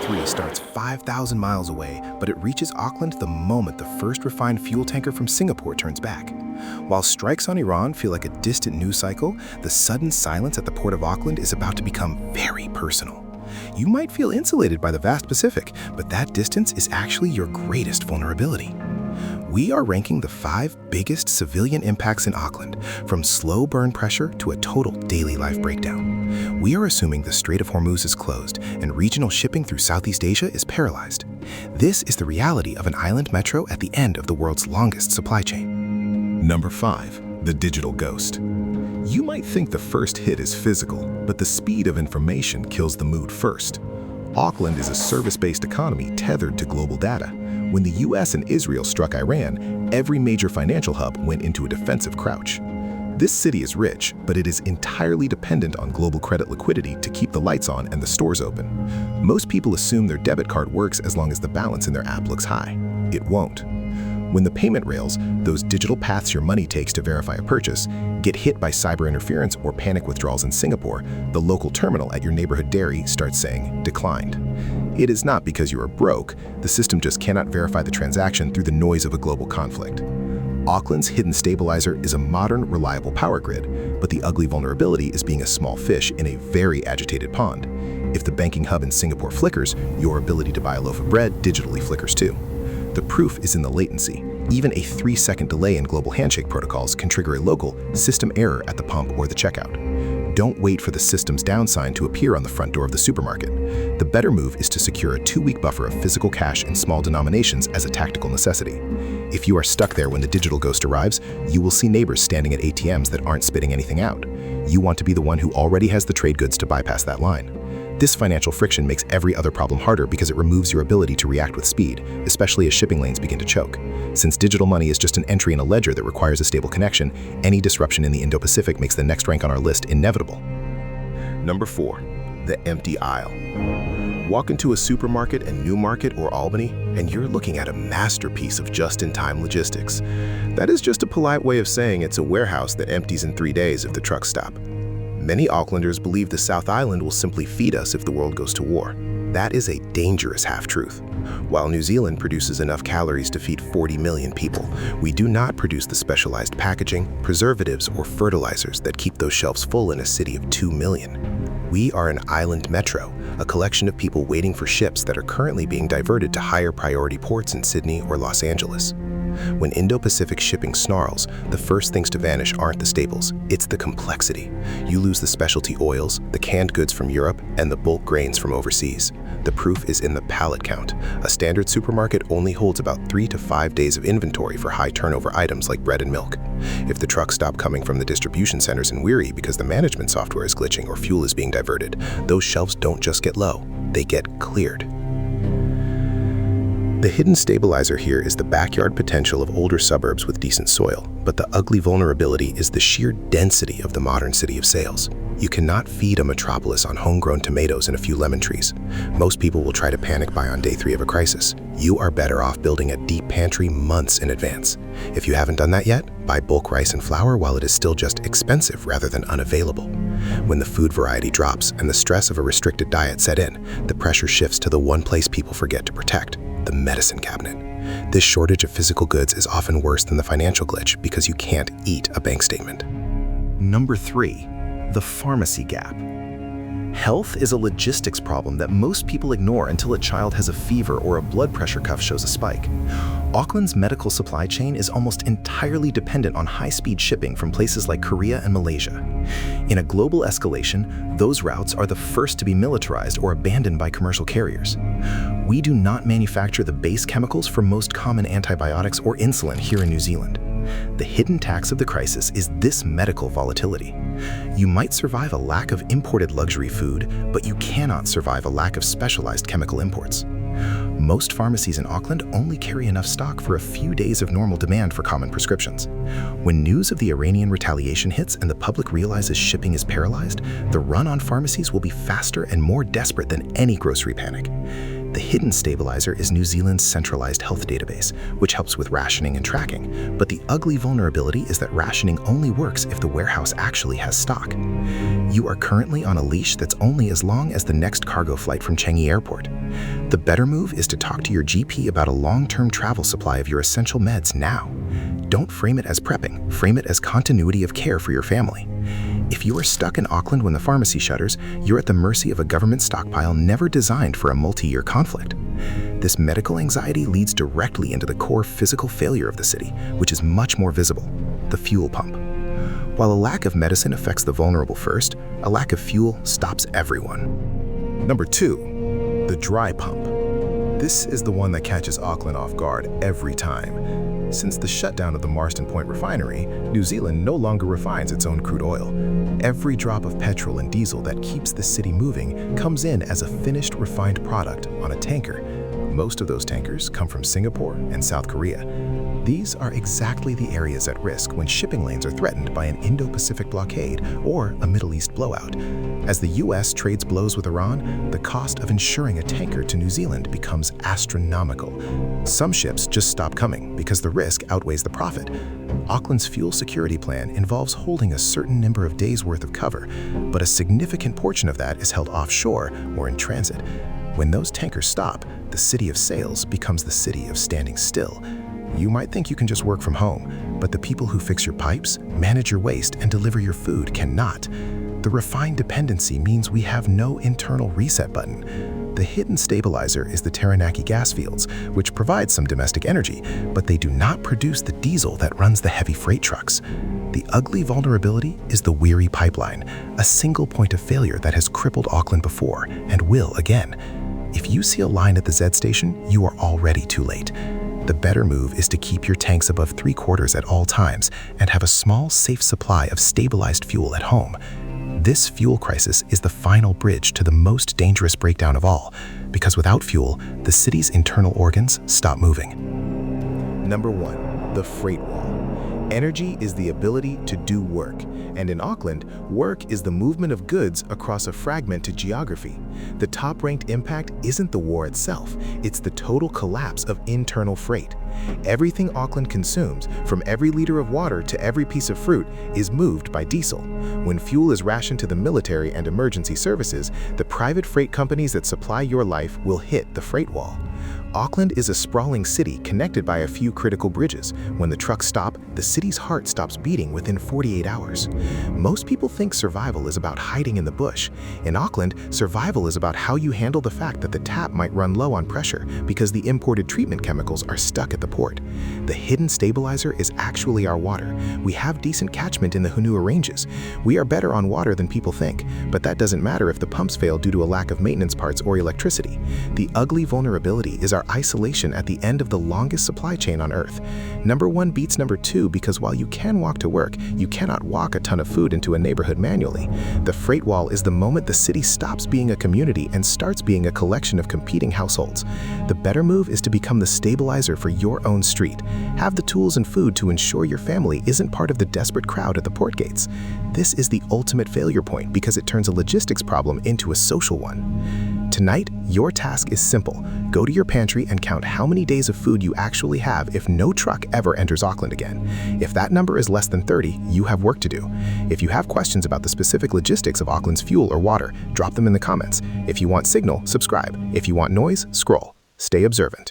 WW3 starts 5,000 miles away, but it reaches Auckland the moment the first refined fuel tanker from Singapore turns back. While strikes on Iran feel like a distant news cycle, the sudden silence at the port of Auckland is about to become very personal. You might feel insulated by the vast Pacific, but that distance is actually your greatest vulnerability. We are ranking the 5 biggest civilian impacts in Auckland, from slow burn pressure to a total daily life breakdown. We are assuming the Strait of Hormuz is closed and regional shipping through Southeast Asia is paralyzed. This is the reality of an island metro at the end of the world's longest supply chain. Number 5. The digital ghost. You might think the first hit is physical, but the speed of information kills the mood first. Auckland is a service-based economy tethered to global data. When the US and Israel struck Iran, every major financial hub went into a defensive crouch. This city is rich, but it is entirely dependent on global credit liquidity to keep the lights on and the stores open. Most people assume their debit card works as long as the balance in their app looks high. It won't. When the payment rails, those digital paths your money takes to verify a purchase, get hit by cyber interference or panic withdrawals in Singapore, the local terminal at your neighborhood dairy starts saying, declined. It is not because you are broke, the system just cannot verify the transaction through the noise of a global conflict. Auckland's hidden stabilizer is a modern, reliable power grid, but the ugly vulnerability is being a small fish in a very agitated pond. If the banking hub in Singapore flickers, your ability to buy a loaf of bread digitally flickers too. The proof is in the latency. Even a 3-second delay in global handshake protocols can trigger a local system error at the pump or the checkout. Don't wait for the system's down sign to appear on the front door of the supermarket. The better move is to secure a 2-week buffer of physical cash in small denominations as a tactical necessity. If you are stuck there when the digital ghost arrives, you will see neighbors standing at ATMs that aren't spitting anything out. You want to be the one who already has the trade goods to bypass that line. This financial friction makes every other problem harder because it removes your ability to react with speed, especially as shipping lanes begin to choke. Since digital money is just an entry in a ledger that requires a stable connection, any disruption in the Indo-Pacific makes the next rank on our list inevitable. Number 4. The empty aisle. Walk into a supermarket in Newmarket or Albany, and you're looking at a masterpiece of just-in-time logistics. That is just a polite way of saying it's a warehouse that empties in 3 days if the trucks stop. Many Aucklanders believe the South Island will simply feed us if the world goes to war. That is a dangerous half-truth. While New Zealand produces enough calories to feed 40 million people, we do not produce the specialized packaging, preservatives, or fertilizers that keep those shelves full in a city of 2 million. We are an island metro, a collection of people waiting for ships that are currently being diverted to higher priority ports in Sydney or Los Angeles. When Indo-Pacific shipping snarls, the first things to vanish aren't the staples, it's the complexity. You lose the specialty oils, the canned goods from Europe, and the bulk grains from overseas. The proof is in the pallet count. A standard supermarket only holds about 3 to 5 days of inventory for high turnover items like bread and milk. If the trucks stop coming from the distribution centers in Weary because the management software is glitching or fuel is being diverted, those shelves don't just get low, they get cleared. The hidden stabilizer here is the backyard potential of older suburbs with decent soil, but the ugly vulnerability is the sheer density of the modern city of sales. You cannot feed a metropolis on homegrown tomatoes and a few lemon trees. Most people will try to panic buy on day 3 of a crisis. You are better off building a deep pantry months in advance. If you haven't done that yet, buy bulk rice and flour while it is still just expensive rather than unavailable. When the food variety drops and the stress of a restricted diet set in, the pressure shifts to the one place people forget to protect: the medicine cabinet. This shortage of physical goods is often worse than the financial glitch because you can't eat a bank statement. Number 3. The pharmacy gap. Health is a logistics problem that most people ignore until a child has a fever or a blood pressure cuff shows a spike. Auckland's medical supply chain is almost entirely dependent on high-speed shipping from places like Korea and Malaysia. In a global escalation, those routes are the first to be militarized or abandoned by commercial carriers. We do not manufacture the base chemicals for most common antibiotics or insulin here in New Zealand. The hidden tax of the crisis is this medical volatility. You might survive a lack of imported luxury food, but you cannot survive a lack of specialized chemical imports. Most pharmacies in Auckland only carry enough stock for a few days of normal demand for common prescriptions. When news of the Iranian retaliation hits and the public realizes shipping is paralyzed, the run on pharmacies will be faster and more desperate than any grocery panic. The hidden stabilizer is New Zealand's centralized health database, which helps with rationing and tracking. But the ugly vulnerability is that rationing only works if the warehouse actually has stock. You are currently on a leash that's only as long as the next cargo flight from Changi Airport. The better move is to talk to your GP about a long-term travel supply of your essential meds now. Don't frame it as prepping, frame it as continuity of care for your family. If you are stuck in Auckland when the pharmacy shutters, you're at the mercy of a government stockpile never designed for a multi-year conflict. This medical anxiety leads directly into the core physical failure of the city, which is much more visible: the fuel pump. While a lack of medicine affects the vulnerable first, a lack of fuel stops everyone. Number 2, the dry pump. This is the one that catches Auckland off guard every time. Since the shutdown of the Marsden Point refinery, New Zealand no longer refines its own crude oil. Every drop of petrol and diesel that keeps the city moving comes in as a finished refined product on a tanker. Most of those tankers come from Singapore and South Korea. These are exactly the areas at risk when shipping lanes are threatened by an Indo-Pacific blockade or a Middle East blowout. As the US trades blows with Iran, the cost of insuring a tanker to New Zealand becomes astronomical. Some ships just stop coming because the risk outweighs the profit. Auckland's fuel security plan involves holding a certain number of days' worth of cover, but a significant portion of that is held offshore or in transit. When those tankers stop, the city of sails becomes the city of standing still. You might think you can just work from home, but the people who fix your pipes, manage your waste, and deliver your food cannot. The refined dependency means we have no internal reset button. The hidden stabilizer is the Taranaki gas fields, which provide some domestic energy, but they do not produce the diesel that runs the heavy freight trucks. The ugly vulnerability is the weary pipeline, a single point of failure that has crippled Auckland before and will again. If you see a line at the Z station, you are already too late. The better move is to keep your tanks above 3/4 at all times and have a small, safe supply of stabilized fuel at home. This fuel crisis is the final bridge to the most dangerous breakdown of all, because without fuel, the city's internal organs stop moving. Number 1, the freight wall. Energy is the ability to do work, and in Auckland, work is the movement of goods across a fragmented geography. The top-ranked impact isn't the war itself, it's the total collapse of internal freight. Everything Auckland consumes, from every liter of water to every piece of fruit, is moved by diesel. When fuel is rationed to the military and emergency services, the private freight companies that supply your life will hit the freight wall. Auckland is a sprawling city connected by a few critical bridges. When the trucks stop, the city's heart stops beating within 48 hours. Most people think survival is about hiding in the bush. In Auckland, survival is about how you handle the fact that the tap might run low on pressure because the imported treatment chemicals are stuck at the port. The hidden stabilizer is actually our water. We have decent catchment in the Hunua Ranges. We are better on water than people think, but that doesn't matter if the pumps fail due to a lack of maintenance parts or electricity. The ugly vulnerability is our isolation at the end of the longest supply chain on Earth. Number 1 beats number 2 because while you can walk to work, you cannot walk a ton of food into a neighborhood manually. The freight wall is the moment the city stops being a community and starts being a collection of competing households. The better move is to become the stabilizer for your own street. Have the tools and food to ensure your family isn't part of the desperate crowd at the port gates. This is the ultimate failure point because it turns a logistics problem into a social one. Tonight, your task is simple. Go to your pantry and count how many days of food you actually have if no truck ever enters Auckland again. If that number is less than 30, you have work to do. If you have questions about the specific logistics of Auckland's fuel or water, drop them in the comments. If you want signal, subscribe. If you want noise, scroll. Stay observant.